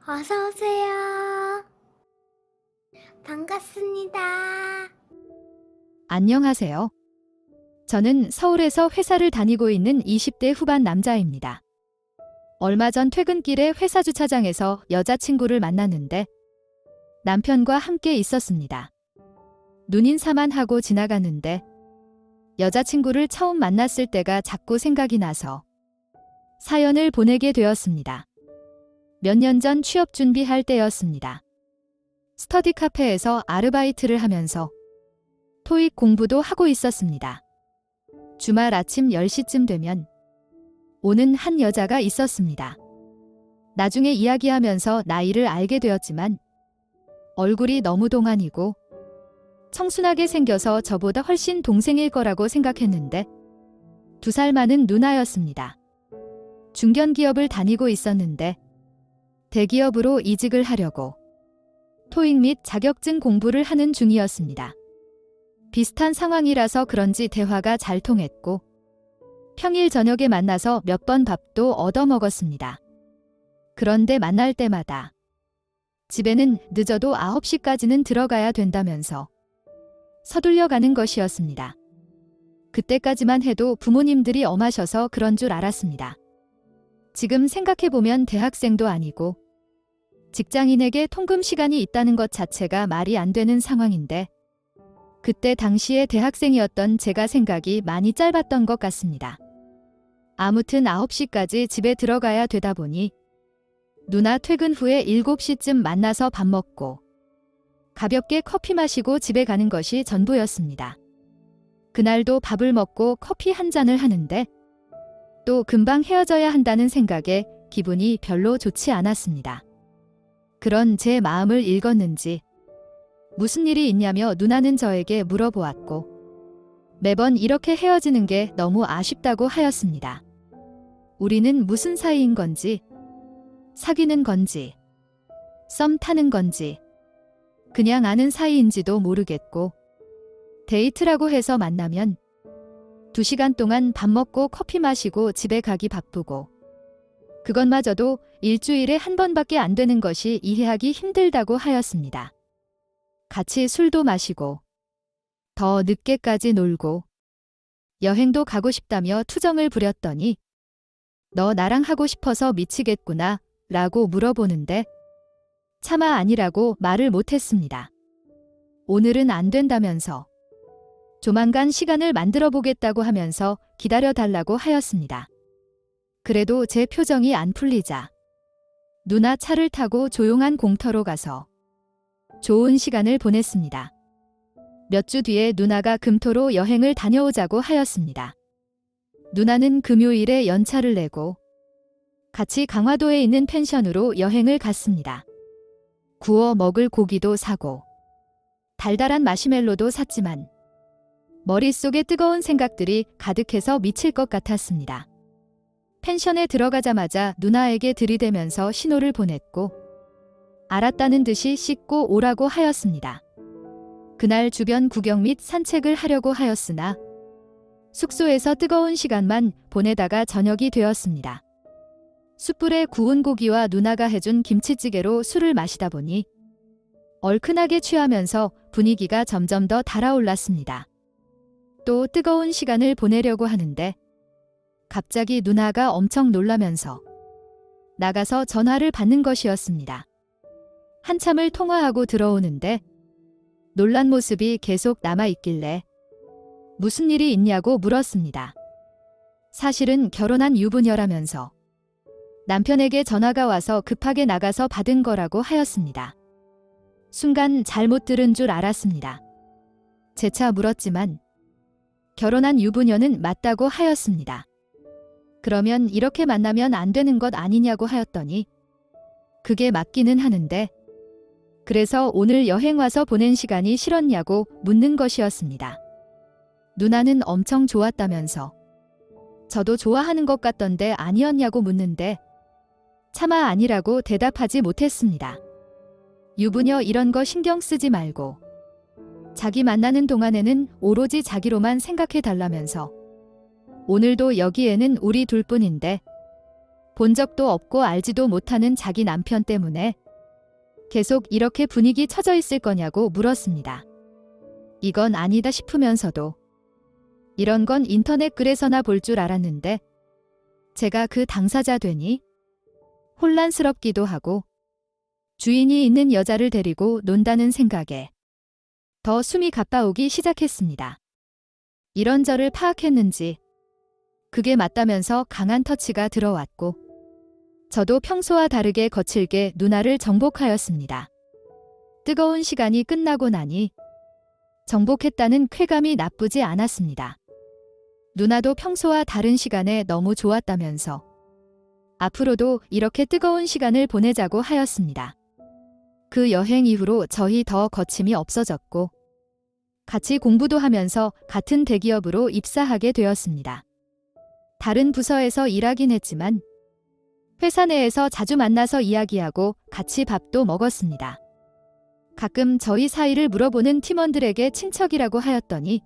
어서 오세요. 반갑습니다. 안녕하세요. 저는 서울에서 회사를 다니고 있는 20대 후반 남자입니다. 얼마 전 퇴근길에 회사 주차장에서 여자친구를 만났는데 남편과 함께 있었습니다. 눈인사만 하고 지나갔는데 여자친구를 처음 만났을 때가 자꾸 생각이 나서 사연을 보내게 되었습니다. 몇 년 전 취업 준비할 때였습니다. 스터디 카페에서 아르바이트를 하면서 토익 공부도 하고 있었습니다. 주말 아침 10시쯤 되면 오는 한 여자가 있었습니다. 나중에 이야기하면서 나이를 알게 되었지만 얼굴이 너무 동안이고 청순하게 생겨서 저보다 훨씬 동생일 거라고 생각했는데 2살 많은 누나였습니다. 중견기업을 다니고 있었는데 대기업으로 이직을 하려고 토익 및 자격증 공부를 하는 중이었습니다. 비슷한 상황이라서 그런지 대화가 잘 통했고 평일 저녁에 만나서 몇 번 밥도 얻어먹었습니다. 그런데 만날 때마다 집에는 늦어도 9시까지는 들어가야 된다면서 서둘려 가는 것이었습니다. 그때까지만 해도 부모님들이 엄하셔서 그런 줄 알았습니다. 지금 생각해보면 대학생도 아니고 직장인에게 통금 시간이 있다는 것 자체가 말이 안 되는 상황인데 그때 당시에 대학생이었던 제가 생각이 많이 짧았던 것 같습니다. 아무튼 9시까지 집에 들어가야 되다 보니 누나 퇴근 후에 7시쯤 만나서 밥 먹고 가볍게 커피 마시고 집에 가는 것이 전부였습니다. 그날도 밥을 먹고 커피 한 잔을 하는데 또 금방 헤어져야 한다는 생각에 기분이 별로 좋지 않았습니다. 그런 제 마음을 읽었는지 무슨 일이 있냐며 누나는 저에게 물어보았고 매번 이렇게 헤어지는 게 너무 아쉽다고 하였습니다. 우리는 무슨 사이인 건지, 사귀는 건지, 썸 타는 건지, 그냥 아는 사이인지도 모르겠고 데이트라고 해서 만나면 2시간 동안 밥 먹고 커피 마시고 집에 가기 바쁘고 그것마저도 일주일에 한 번밖에 안 되는 것이 이해하기 힘들다고 하였습니다. 같이 술도 마시고 더 늦게까지 놀고 여행도 가고 싶다며 투정을 부렸더니 너 나랑 하고 싶어서 미치겠구나 라고 물어보는데 차마 아니라고 말을 못했습니다. 오늘은 안 된다면서 조만간 시간을 만들어 보겠다고 하면서 기다려 달라고 하였습니다. 그래도 제 표정이 안 풀리자 누나 차를 타고 조용한 공터로 가서 좋은 시간을 보냈습니다. 몇 주 뒤에 누나가 금토로 여행을 다녀오자고 하였습니다. 누나는 금요일에 연차를 내고 같이 강화도에 있는 펜션으로 여행을 갔습니다. 구워 먹을 고기도 사고 달달한 마시멜로도 샀지만 머릿속에 뜨거운 생각들이 가득해서 미칠 것 같았습니다. 펜션에 들어가자마자 누나에게 들이대면서 신호를 보냈고 알았다는 듯이 씻고 오라고 하였습니다. 그날 주변 구경 및 산책을 하려고 하였으나 숙소에서 뜨거운 시간만 보내다가 저녁이 되었습니다. 숯불에 구운 고기와 누나가 해준 김치찌개로 술을 마시다 보니 얼큰하게 취하면서 분위기가 점점 더 달아올랐습니다. 또 뜨거운 시간을 보내려고 하는데 갑자기 누나가 엄청 놀라면서 나가서 전화를 받는 것이었습니다. 한참을 통화하고 들어오는데 놀란 모습이 계속 남아있길래 무슨 일이 있냐고 물었습니다. 사실은 결혼한 유부녀라면서 남편에게 전화가 와서 급하게 나가서 받은 거라고 하였습니다. 순간 잘못 들은 줄 알았습니다. 재차 물었지만 결혼한 유부녀는 맞다고 하였습니다. 그러면 이렇게 만나면 안 되는 것 아니냐고 하였더니 그게 맞기는 하는데 그래서 오늘 여행 와서 보낸 시간이 싫었냐고 묻는 것이었습니다. 누나는 엄청 좋았다면서 저도 좋아하는 것 같던데 아니었냐고 묻는데 차마 아니라고 대답하지 못했습니다. 유부녀 이런 거 신경 쓰지 말고 자기 만나는 동안에는 오로지 자기로만 생각해 달라면서 오늘도 여기에는 우리 둘뿐인데 본 적도 없고 알지도 못하는 자기 남편 때문에 계속 이렇게 분위기 처져 있을 거냐고 물었습니다. 이건 아니다 싶으면서도 이런 건 인터넷 글에서나 볼 줄 알았는데 제가 그 당사자 되니 혼란스럽기도 하고 주인이 있는 여자를 데리고 논다는 생각에 더 숨이 가빠오기 시작했습니다. 이런 저를 파악했는지 그게 맞다면서 강한 터치가 들어왔고 저도 평소와 다르게 거칠게 누나를 정복하였습니다. 뜨거운 시간이 끝나고 나니 정복했다는 쾌감이 나쁘지 않았습니다. 누나도 평소와 다른 시간에 너무 좋았다면서 앞으로도 이렇게 뜨거운 시간을 보내자고 하였습니다. 그 여행 이후로 저희 더 거침이 없어졌고 같이 공부도 하면서 같은 대기업으로 입사하게 되었습니다. 다른 부서에서 일하긴 했지만 회사 내에서 자주 만나서 이야기하고 같이 밥도 먹었습니다. 가끔 저희 사이를 물어보는 팀원들에게 친척이라고 하였더니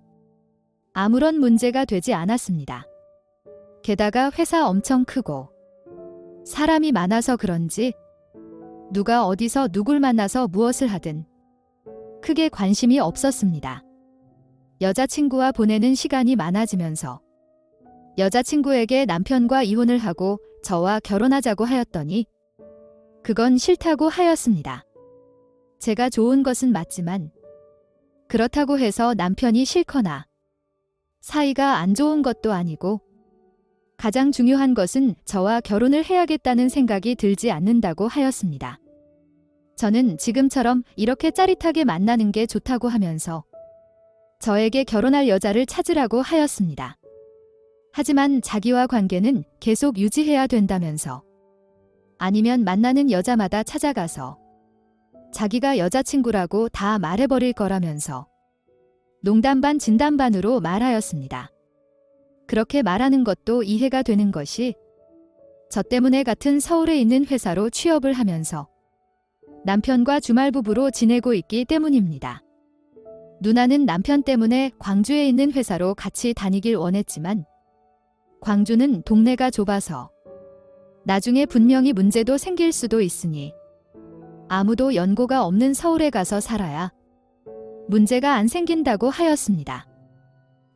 아무런 문제가 되지 않았습니다. 게다가 회사 엄청 크고 사람이 많아서 그런지 누가 어디서 누굴 만나서 무엇을 하든 크게 관심이 없었습니다. 여자친구와 보내는 시간이 많아지면서 여자친구에게 남편과 이혼을 하고 저와 결혼하자고 하였더니 그건 싫다고 하였습니다. 제가 좋은 것은 맞지만 그렇다고 해서 남편이 싫거나 사이가 안 좋은 것도 아니고 가장 중요한 것은 저와 결혼을 해야겠다는 생각이 들지 않는다고 하였습니다. 저는 지금처럼 이렇게 짜릿하게 만나는 게 좋다고 하면서 저에게 결혼할 여자를 찾으라고 하였습니다. 하지만 자기와 관계는 계속 유지해야 된다면서 아니면 만나는 여자마다 찾아가서 자기가 여자친구라고 다 말해버릴 거라면서 농담 반 진담 반으로 말하였습니다. 그렇게 말하는 것도 이해가 되는 것이 저 때문에 같은 서울에 있는 회사로 취업을 하면서 남편과 주말 부부로 지내고 있기 때문입니다. 누나는 남편 때문에 광주에 있는 회사로 같이 다니길 원했지만 광주는 동네가 좁아서 나중에 분명히 문제도 생길 수도 있으니 아무도 연고가 없는 서울에 가서 살아야 문제가 안 생긴다고 하였습니다.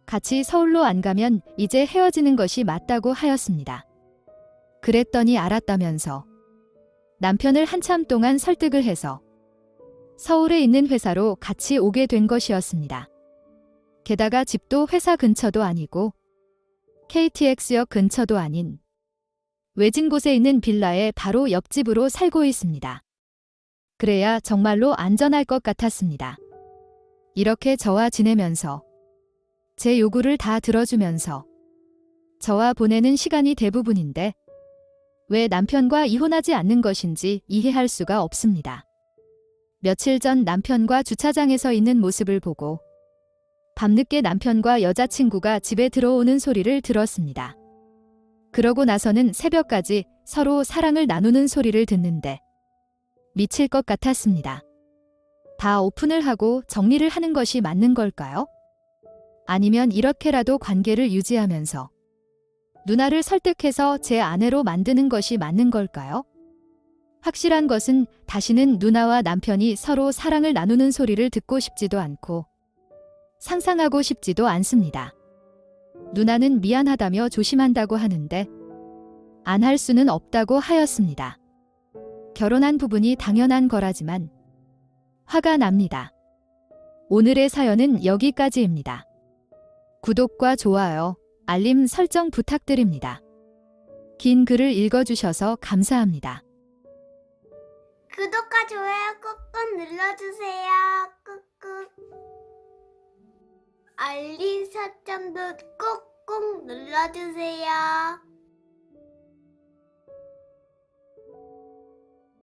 같이 서울로 안 가면 이제 헤어지는 것이 맞다고 하였습니다. 그랬더니 알았다면서 남편을 한참 동안 설득을 해서 서울에 있는 회사로 같이 오게 된 것이었습니다. 게다가 집도 회사 근처도 아니고 KTX역 근처도 아닌 외진 곳에 있는 빌라의 바로 옆집으로 살고 있습니다. 그래야 정말로 안전할 것 같았습니다. 이렇게 저와 지내면서 제 요구를 다 들어주면서 저와 보내는 시간이 대부분인데 왜 남편과 이혼하지 않는 것인지 이해할 수가 없습니다. 며칠 전 남편과 주차장에서 있는 모습을 보고 밤늦게 남편과 여자친구가 집에 들어오는 소리를 들었습니다. 그러고 나서는 새벽까지 서로 사랑을 나누는 소리를 듣는데 미칠 것 같았습니다. 다 오픈을 하고 정리를 하는 것이 맞는 걸까요? 아니면 이렇게라도 관계를 유지하면서 누나를 설득해서 제 아내로 만드는 것이 맞는 걸까요? 확실한 것은 다시는 누나와 남편이 서로 사랑을 나누는 소리를 듣고 싶지도 않고 상상하고 싶지도 않습니다. 누나는 미안하다며 조심한다고 하는데 안 할 수는 없다고 하였습니다. 결혼한 부분이 당연한 거라지만 화가 납니다. 오늘의 사연은 여기까지입니다. 구독과 좋아요, 알림 설정 부탁드립니다. 긴 글을 읽어주셔서 감사합니다. 구독과 좋아요 꾹꾹 눌러주세요. 꾹꾹. 알림 설정도 꾹꾹 눌러주세요.